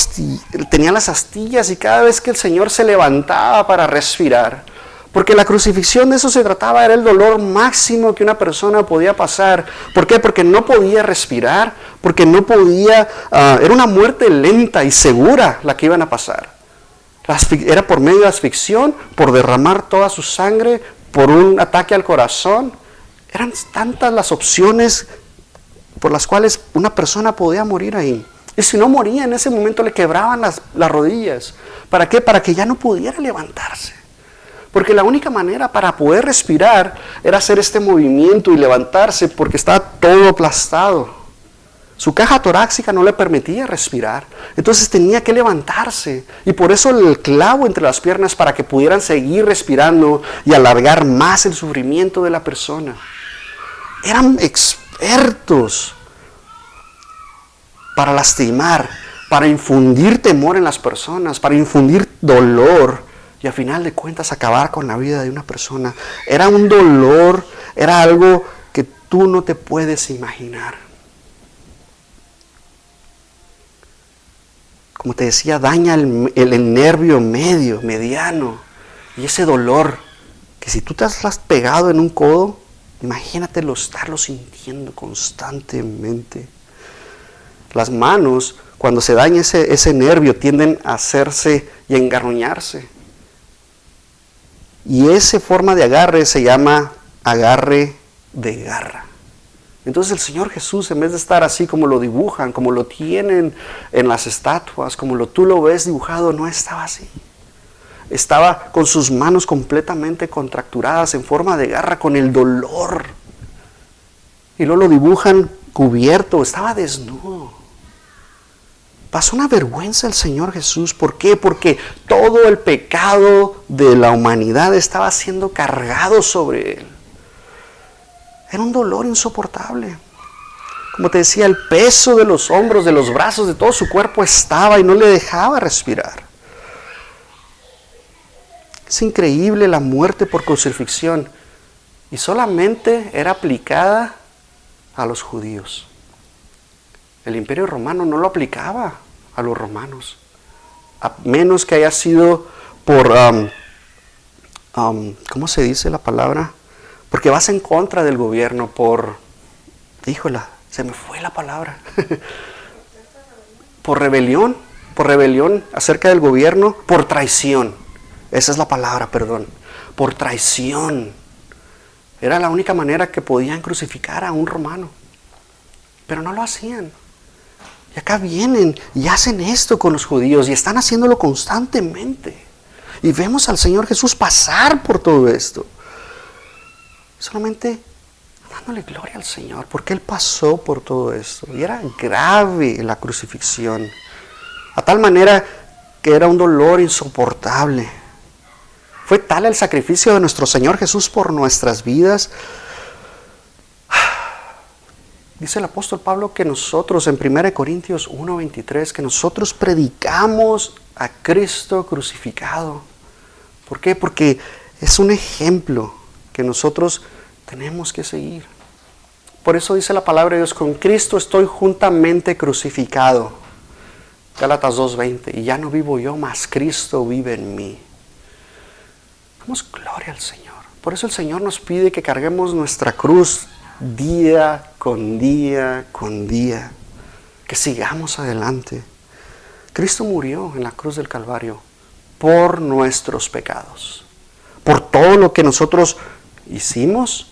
tenía las astillas, y cada vez que el Señor se levantaba para respirar, porque la crucifixión de eso se trataba, era el dolor máximo que una persona podía pasar. ¿Por qué? Porque no podía respirar, porque no podía, era una muerte lenta y segura la que iban a pasar. Era por medio de asfixión, por derramar toda su sangre, por un ataque al corazón. Eran tantas las opciones por las cuales una persona podía morir ahí. Y si no moría, en ese momento le quebraban las rodillas. ¿Para qué? Para que ya no pudiera levantarse. Porque la única manera para poder respirar era hacer este movimiento y levantarse porque estaba todo aplastado. Su caja torácica no le permitía respirar. Entonces tenía que levantarse. Y por eso el clavo entre las piernas para que pudieran seguir respirando y alargar más el sufrimiento de la persona. Eran expertos para lastimar, para infundir temor en las personas, para infundir dolor y a final de cuentas acabar con la vida de una persona. Era un dolor, era algo que tú no te puedes imaginar. Como te decía, daña el nervio mediano. Y ese dolor, que si tú te has pegado en un codo, imagínatelo estarlo sintiendo constantemente. Las manos, cuando se daña ese nervio, tienden a hacerse y a engarruñarse. Y esa forma de agarre se llama agarre de garra. Entonces el Señor Jesús, en vez de estar así como lo dibujan, como lo tienen en las estatuas, como tú lo ves dibujado, no estaba así. Estaba con sus manos completamente contracturadas en forma de garra, con el dolor. Y luego lo dibujan cubierto, estaba desnudo. Pasó una vergüenza el Señor Jesús. ¿Por qué? Porque todo el pecado de la humanidad estaba siendo cargado sobre Él. Era un dolor insoportable. Como te decía, el peso de los hombros, de los brazos, de todo su cuerpo estaba y no le dejaba respirar. Es increíble la muerte por crucifixión. Y solamente era aplicada a los judíos. El Imperio Romano no lo aplicaba a los romanos, a menos que haya sido por, ¿cómo se dice la palabra? Porque vas en contra del gobierno híjola, se me fue la palabra. por rebelión acerca del gobierno, por traición. Esa es la palabra, perdón. Por traición. Era la única manera que podían crucificar a un romano. Pero no lo hacían. Y acá vienen y hacen esto con los judíos y están haciéndolo constantemente. Y vemos al Señor Jesús pasar por todo esto. Solamente dándole gloria al Señor, porque Él pasó por todo esto. Y era grave la crucifixión. A tal manera que era un dolor insoportable. Fue tal el sacrificio de nuestro Señor Jesús por nuestras vidas. Dice el apóstol Pablo que nosotros, en 1 Corintios 1:23, que nosotros predicamos a Cristo crucificado. ¿Por qué? Porque es un ejemplo que nosotros tenemos que seguir. Por eso dice la palabra de Dios, con Cristo estoy juntamente crucificado. Gálatas 2:20, y ya no vivo yo, mas Cristo vive en mí. Damos gloria al Señor. Por eso el Señor nos pide que carguemos nuestra cruz día con día con día, que sigamos adelante. Cristo murió en la cruz del Calvario por nuestros pecados, por todo lo que nosotros hicimos,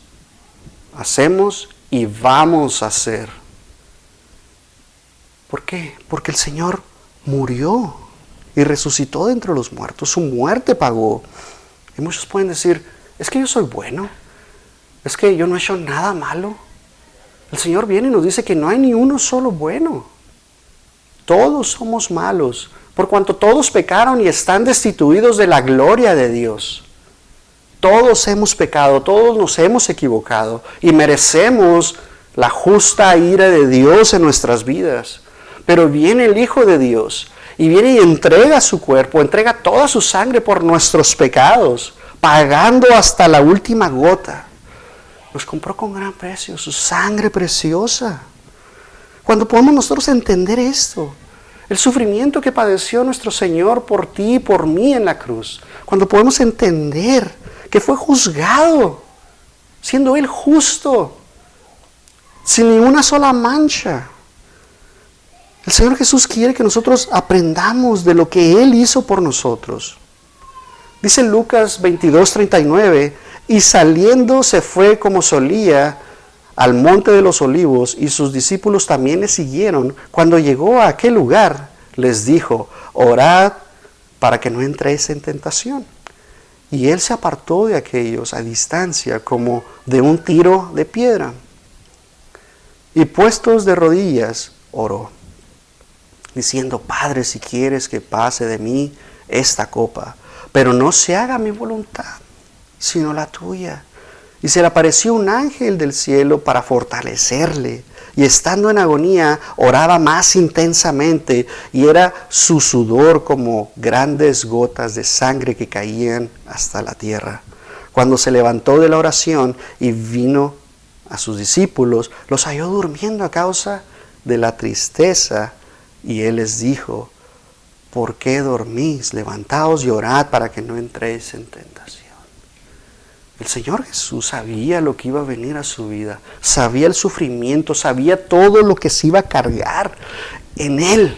hacemos y vamos a hacer. ¿Por qué? Porque el Señor murió y resucitó de entre los muertos. Su muerte pagó. Y muchos pueden decir, es que yo soy bueno, es que yo no he hecho nada malo. El Señor viene y nos dice que no hay ni uno solo bueno. Todos somos malos, por cuanto todos pecaron y están destituidos de la gloria de Dios. Todos hemos pecado, todos nos hemos equivocado y merecemos la justa ira de Dios en nuestras vidas. Pero viene el Hijo de Dios y viene y entrega su cuerpo, entrega toda su sangre por nuestros pecados, pagando hasta la última gota. Nos compró con gran precio, su sangre preciosa. Cuando podemos nosotros entender esto, el sufrimiento que padeció nuestro Señor por ti y por mí en la cruz, cuando podemos entender que fue juzgado, siendo Él justo, sin ni una sola mancha. El Señor Jesús quiere que nosotros aprendamos de lo que Él hizo por nosotros. Dice Lucas 22:39, y saliendo se fue como solía al monte de los olivos y sus discípulos también le siguieron. Cuando llegó a aquel lugar, les dijo, orad para que no entréis en tentación. Y él se apartó de aquellos a distancia como de un tiro de piedra. Y puestos de rodillas, oró, diciendo, Padre, si quieres que pase de mí esta copa, pero no se haga mi voluntad, sino la tuya. Y se le apareció un ángel del cielo para fortalecerle. Y estando en agonía, oraba más intensamente, y era su sudor como grandes gotas de sangre que caían hasta la tierra. Cuando se levantó de la oración y vino a sus discípulos, los halló durmiendo a causa de la tristeza, y él les dijo, ¿por qué dormís? Levantaos y orad para que no entréis en tentación. El Señor Jesús sabía lo que iba a venir a su vida, sabía el sufrimiento, sabía todo lo que se iba a cargar en él.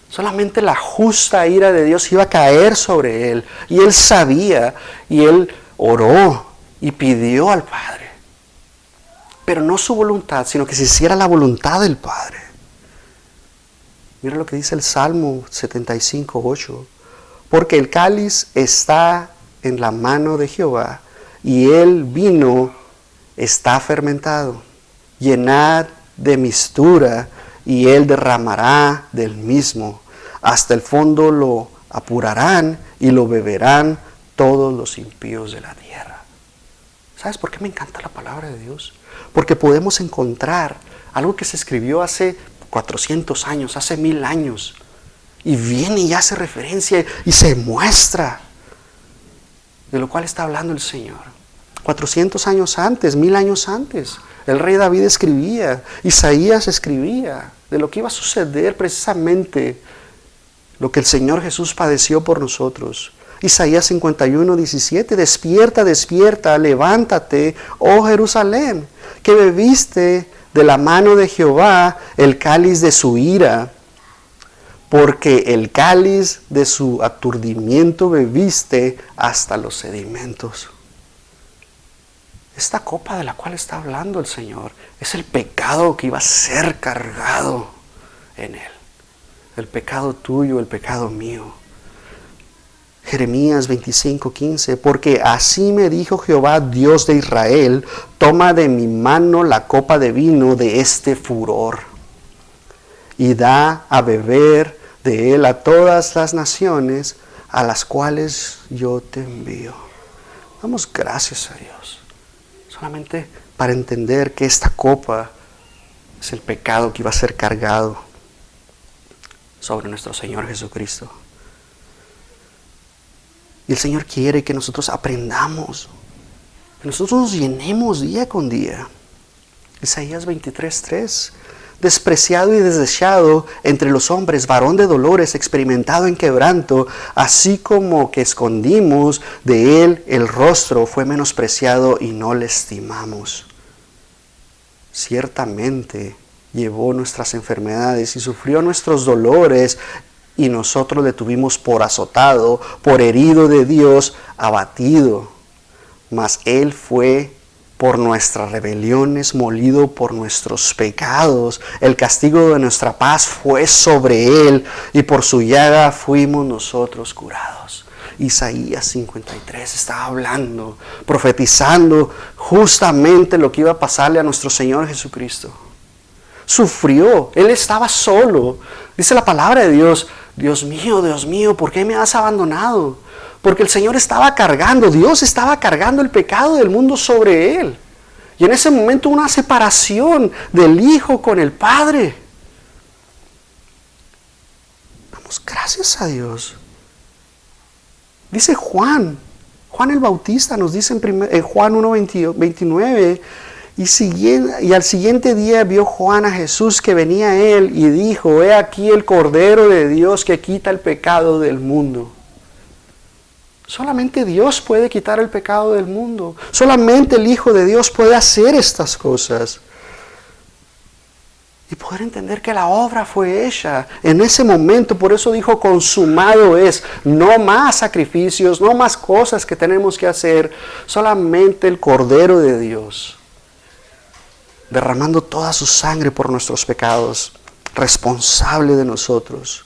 Solamente la justa ira de Dios iba a caer sobre él, y él sabía, y él oró y pidió al Padre. Pero no su voluntad, sino que se hiciera la voluntad del Padre. Mira lo que dice el Salmo 75:8. Porque el cáliz está en la mano de Jehová, y el vino está fermentado. Llenad de mistura, y él derramará del mismo. Hasta el fondo lo apurarán, y lo beberán todos los impíos de la tierra. ¿Sabes por qué me encanta la palabra de Dios? Porque podemos encontrar algo que se escribió hace 400 años, hace 1000 años. Y viene y hace referencia y se muestra de lo cual está hablando el Señor. 400 años antes, 1000 años antes, el rey David escribía, Isaías escribía de lo que iba a suceder precisamente, lo que el Señor Jesús padeció por nosotros. Isaías 51:17, despierta, despierta, levántate, oh Jerusalén, que bebiste de la mano de Jehová el cáliz de su ira, porque el cáliz de su aturdimiento bebiste hasta los sedimentos. Esta copa de la cual está hablando el Señor es el pecado que iba a ser cargado en él. El pecado tuyo, el pecado mío. Jeremías 25:15, porque así me dijo Jehová, Dios de Israel, toma de mi mano la copa de vino de este furor, y da a beber de él a todas las naciones a las cuales yo te envío. Damos gracias a Dios, solamente para entender que esta copa es el pecado que iba a ser cargado sobre nuestro Señor Jesucristo. Y el Señor quiere que nosotros aprendamos, que nosotros nos llenemos día con día. Isaías 23:3, despreciado y desechado entre los hombres, varón de dolores, experimentado en quebranto, así como que escondimos de él el rostro, fue menospreciado y no le estimamos. Ciertamente llevó nuestras enfermedades y sufrió nuestros dolores, y nosotros le tuvimos por azotado, por herido de Dios, abatido. Mas él fue por nuestras rebeliones, molido por nuestros pecados. El castigo de nuestra paz fue sobre él, y por su llaga fuimos nosotros curados. Isaías 53 estaba hablando, profetizando justamente lo que iba a pasarle a nuestro Señor Jesucristo. Sufrió, él estaba solo. Dice la palabra de Dios, Dios mío, ¿por qué me has abandonado? Porque el Señor estaba cargando, Dios estaba cargando el pecado del mundo sobre él. Y en ese momento una separación del Hijo con el Padre. Damos gracias a Dios. Dice Juan el Bautista nos dice en Juan 1:29, y al siguiente día vio Juan a Jesús que venía a él y dijo, he aquí el Cordero de Dios que quita el pecado del mundo. Solamente Dios puede quitar el pecado del mundo. Solamente el Hijo de Dios puede hacer estas cosas. Y poder entender que la obra fue hecha en ese momento. Por eso dijo, consumado es. No más sacrificios, no más cosas que tenemos que hacer. Solamente el Cordero de Dios. derramando toda su sangre por nuestros pecados, responsable de nosotros.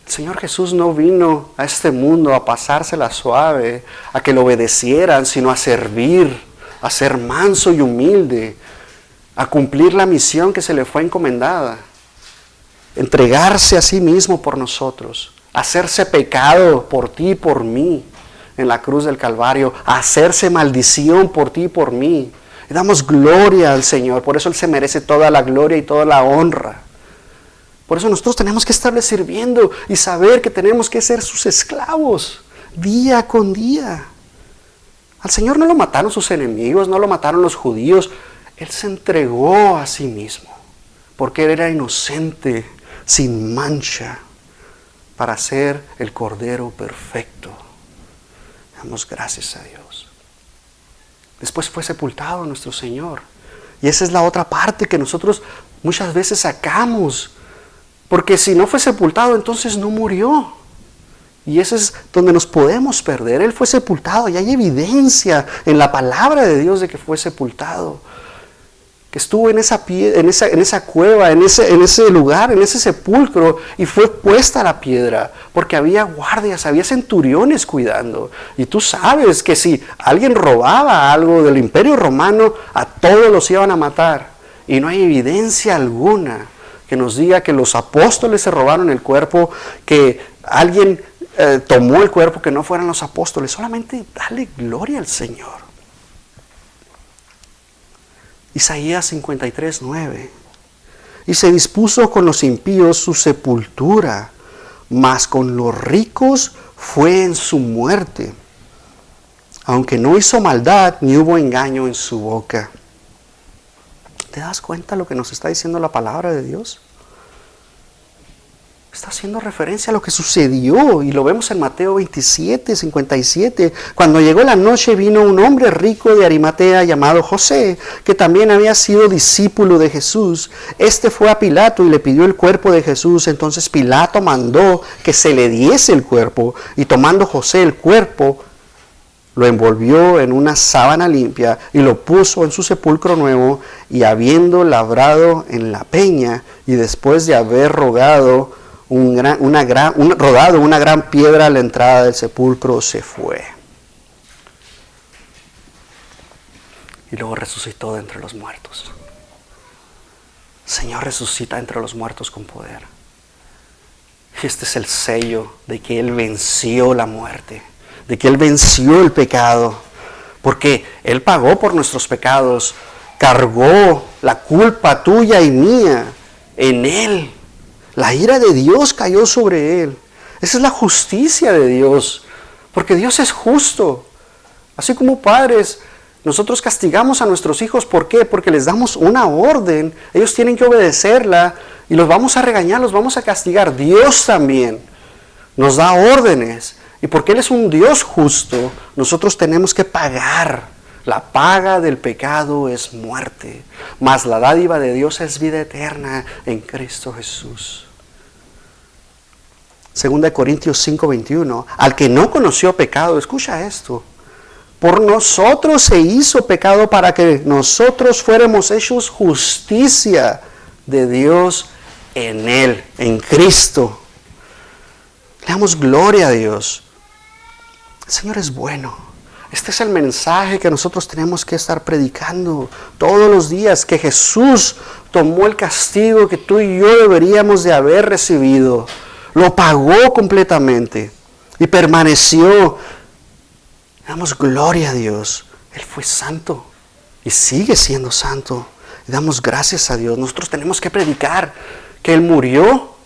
El Señor Jesús no vino a este mundo a pasársela suave, a que lo obedecieran, sino a servir, a ser manso y humilde, a cumplir la misión que se le fue encomendada, entregarse a sí mismo por nosotros, hacerse pecado por ti y por mí en la cruz del Calvario, hacerse maldición por ti y por mí. Y damos gloria al Señor, por eso Él se merece toda la gloria y toda la honra. Por eso nosotros tenemos que estarle sirviendo y saber que tenemos que ser sus esclavos día con día. Al Señor no lo mataron sus enemigos, no lo mataron los judíos. Él se entregó a sí mismo porque Él era inocente, sin mancha, para ser el Cordero perfecto. Damos gracias a Dios. Después fue sepultado nuestro Señor. Y esa es la otra parte que nosotros muchas veces sacamos. Porque si no fue sepultado, entonces no murió. Y eso es donde nos podemos perder. Él fue sepultado y hay evidencia en la palabra de Dios de que fue sepultado. Que estuvo en esa cueva, en ese lugar, en ese sepulcro, y fue puesta la piedra, porque había guardias, había centuriones cuidando. Y tú sabes que si alguien robaba algo del Imperio Romano, a todos los iban a matar. Y no hay evidencia alguna que nos diga que los apóstoles se robaron el cuerpo, que alguien tomó el cuerpo, que no fueran los apóstoles. Solamente dale gloria al Señor. Isaías 53:9. Y se dispuso con los impíos su sepultura, mas con los ricos fue en su muerte, aunque no hizo maldad ni hubo engaño en su boca. ¿Te das cuenta lo que nos está diciendo la palabra de Dios? Está haciendo referencia a lo que sucedió y lo vemos en Mateo 27:57. Cuando llegó la noche vino un hombre rico de Arimatea llamado José, que también había sido discípulo de Jesús. Este fue a Pilato y le pidió el cuerpo de Jesús. Entonces Pilato mandó que se le diese el cuerpo, y tomando José el cuerpo, lo envolvió en una sábana limpia y lo puso en su sepulcro nuevo, y habiendo labrado en la peña y después de haber rodado una gran piedra a la entrada del sepulcro, se fue. Y luego resucitó de entre los muertos. El Señor resucita entre los muertos con poder. Este es el sello de que Él venció la muerte, de que Él venció el pecado, porque Él pagó por nuestros pecados, cargó la culpa tuya y mía en Él. La ira de Dios cayó sobre Él. Esa es la justicia de Dios, porque Dios es justo. Así como padres, nosotros castigamos a nuestros hijos. ¿Por qué? Porque les damos una orden, ellos tienen que obedecerla, y los vamos a regañar, los vamos a castigar. Dios también nos da órdenes, y porque Él es un Dios justo, nosotros tenemos que pagar. La paga del pecado es muerte, mas la dádiva de Dios es vida eterna en Cristo Jesús. 2 Corintios 5:21. Al que no conoció pecado, escucha esto, por nosotros se hizo pecado para que nosotros fuéramos hechos justicia de Dios en Él, en Cristo. Le damos gloria a Dios. El Señor es bueno. Este es el mensaje que nosotros tenemos que estar predicando todos los días, que Jesús tomó el castigo que tú y yo deberíamos de haber recibido. Lo pagó completamente y permaneció. Damos gloria a Dios. Él fue santo y sigue siendo santo. Y damos gracias a Dios. Nosotros tenemos que predicar que Él murió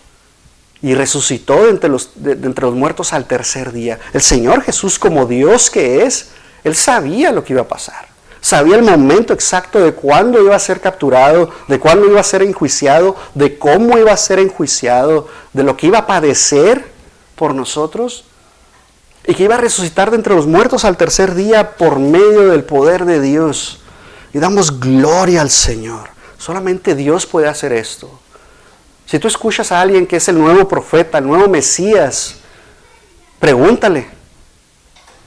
y resucitó de entre los muertos al tercer día. El Señor Jesús, como Dios que es, Él sabía lo que iba a pasar. Sabía el momento exacto de cuándo iba a ser capturado, de cuándo iba a ser enjuiciado, de cómo iba a ser enjuiciado, de lo que iba a padecer por nosotros, y que iba a resucitar de entre los muertos al tercer día por medio del poder de Dios. Y damos gloria al Señor. Solamente Dios puede hacer esto. Si tú escuchas a alguien que es el nuevo profeta, el nuevo Mesías, pregúntale: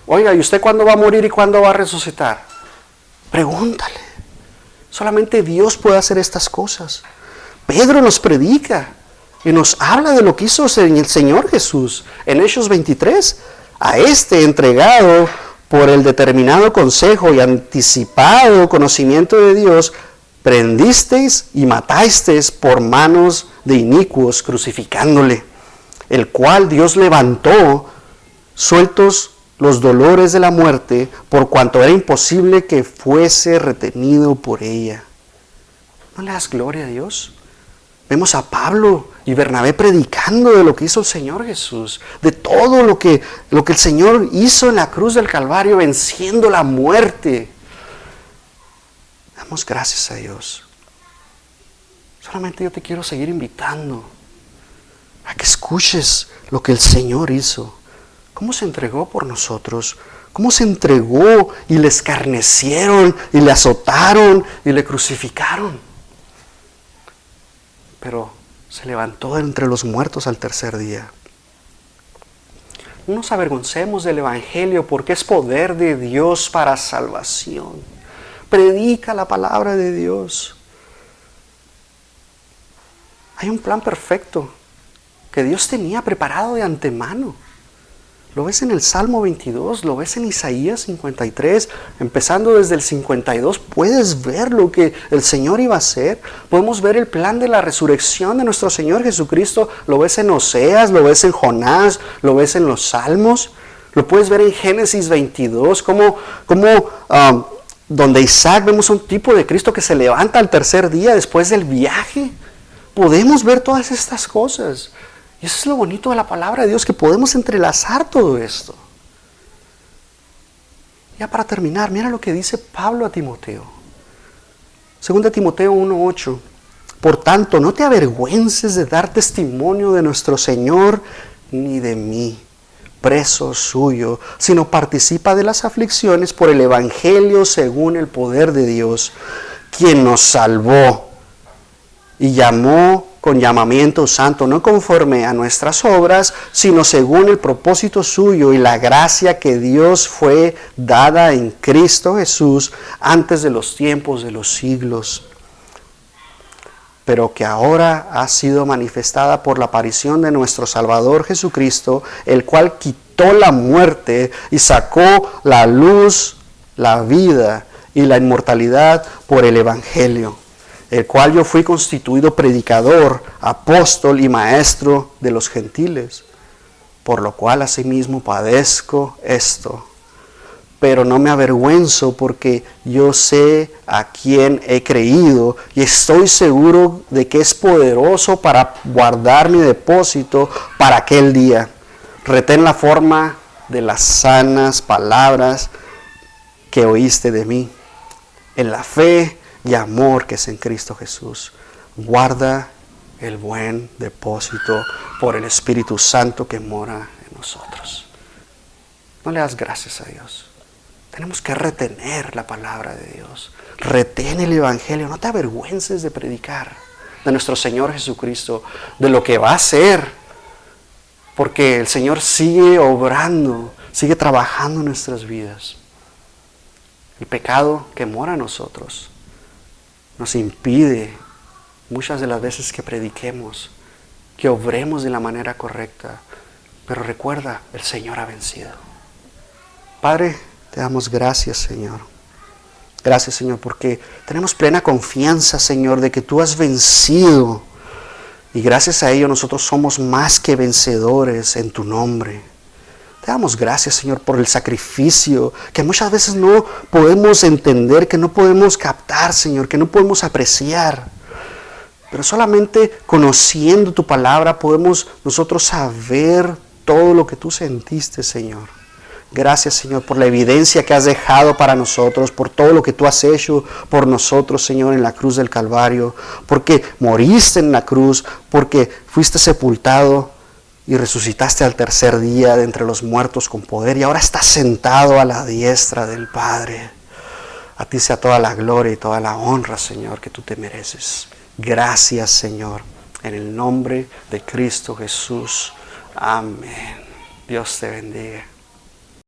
oiga, ¿y usted cuándo va a morir y cuándo va a resucitar? Pregúntale. Solamente Dios puede hacer estas cosas. Pedro nos predica y nos habla de lo que hizo el Señor Jesús en Hechos 23. A este entregado por el determinado consejo y anticipado conocimiento de Dios, prendisteis y matasteis por manos de inicuos, crucificándole, el cual Dios levantó, sueltos los dolores de la muerte, por cuanto era imposible que fuese retenido por ella. ¿No le das gloria a Dios? Vemos a Pablo y Bernabé predicando de lo que hizo el Señor Jesús, de todo lo que el Señor hizo en la cruz del Calvario, venciendo la muerte. Damos gracias a Dios. Solamente yo te quiero seguir invitando a que escuches lo que el Señor hizo. Cómo se entregó por nosotros. Cómo se entregó y le escarnecieron y le azotaron y le crucificaron. Pero se levantó de entre los muertos al tercer día. No nos avergoncemos del Evangelio porque es poder de Dios para salvación. Predica la palabra de Dios. Hay un plan perfecto que Dios tenía preparado de antemano. Lo ves en el Salmo 22, lo ves en Isaías 53, empezando desde el 52, puedes ver lo que el Señor iba a hacer. Podemos ver el plan de la resurrección de nuestro Señor Jesucristo, lo ves en Oseas, lo ves en Jonás, lo ves en los Salmos, lo puedes ver en Génesis 22, donde Isaac vemos un tipo de Cristo que se levanta al tercer día después del viaje. Podemos ver todas estas cosas. Y eso es lo bonito de la palabra de Dios, que podemos entrelazar todo esto. Ya para terminar, mira lo que dice Pablo a Timoteo. 2 Timoteo 1:8. Por tanto, no te avergüences de dar testimonio de nuestro Señor, ni de mí, preso suyo, sino participa de las aflicciones por el Evangelio según el poder de Dios, quien nos salvó y llamó con llamamiento santo, no conforme a nuestras obras, sino según el propósito suyo y la gracia que Dios fue dada en Cristo Jesús antes de los tiempos de los siglos, pero que ahora ha sido manifestada por la aparición de nuestro Salvador Jesucristo, el cual quitó la muerte y sacó la luz, la vida y la inmortalidad por el Evangelio, el cual yo fui constituido predicador, apóstol y maestro de los gentiles, por lo cual asimismo padezco esto. Pero no me avergüenzo porque yo sé a quién he creído y estoy seguro de que es poderoso para guardar mi depósito para aquel día. Retén la forma de las sanas palabras que oíste de mí, en la fe y amor que es en Cristo Jesús. Guarda el buen depósito por el Espíritu Santo que mora en nosotros. No le das gracias a Dios. Tenemos que retener la palabra de Dios. Retén el Evangelio. No te avergüences de predicar de nuestro Señor Jesucristo, de lo que va a hacer, porque el Señor sigue obrando, sigue trabajando en nuestras vidas. El pecado que mora en nosotros nos impide muchas de las veces que prediquemos, que obremos de la manera correcta. Pero recuerda, el Señor ha vencido. Padre, te damos gracias, Señor. Gracias, Señor, porque tenemos plena confianza, Señor, de que tú has vencido. Y gracias a ello nosotros somos más que vencedores en tu nombre. Te damos gracias, Señor, por el sacrificio que muchas veces no podemos entender, que no podemos captar, Señor, que no podemos apreciar. Pero solamente conociendo tu palabra podemos nosotros saber todo lo que tú sentiste, Señor. Gracias, Señor, por la evidencia que has dejado para nosotros, por todo lo que tú has hecho por nosotros, Señor, en la cruz del Calvario, porque moriste en la cruz, porque fuiste sepultado y resucitaste al tercer día de entre los muertos con poder, y ahora estás sentado a la diestra del Padre. A ti sea toda la gloria y toda la honra, Señor, que tú te mereces. Gracias, Señor, en el nombre de Cristo Jesús. Amén. Dios te bendiga.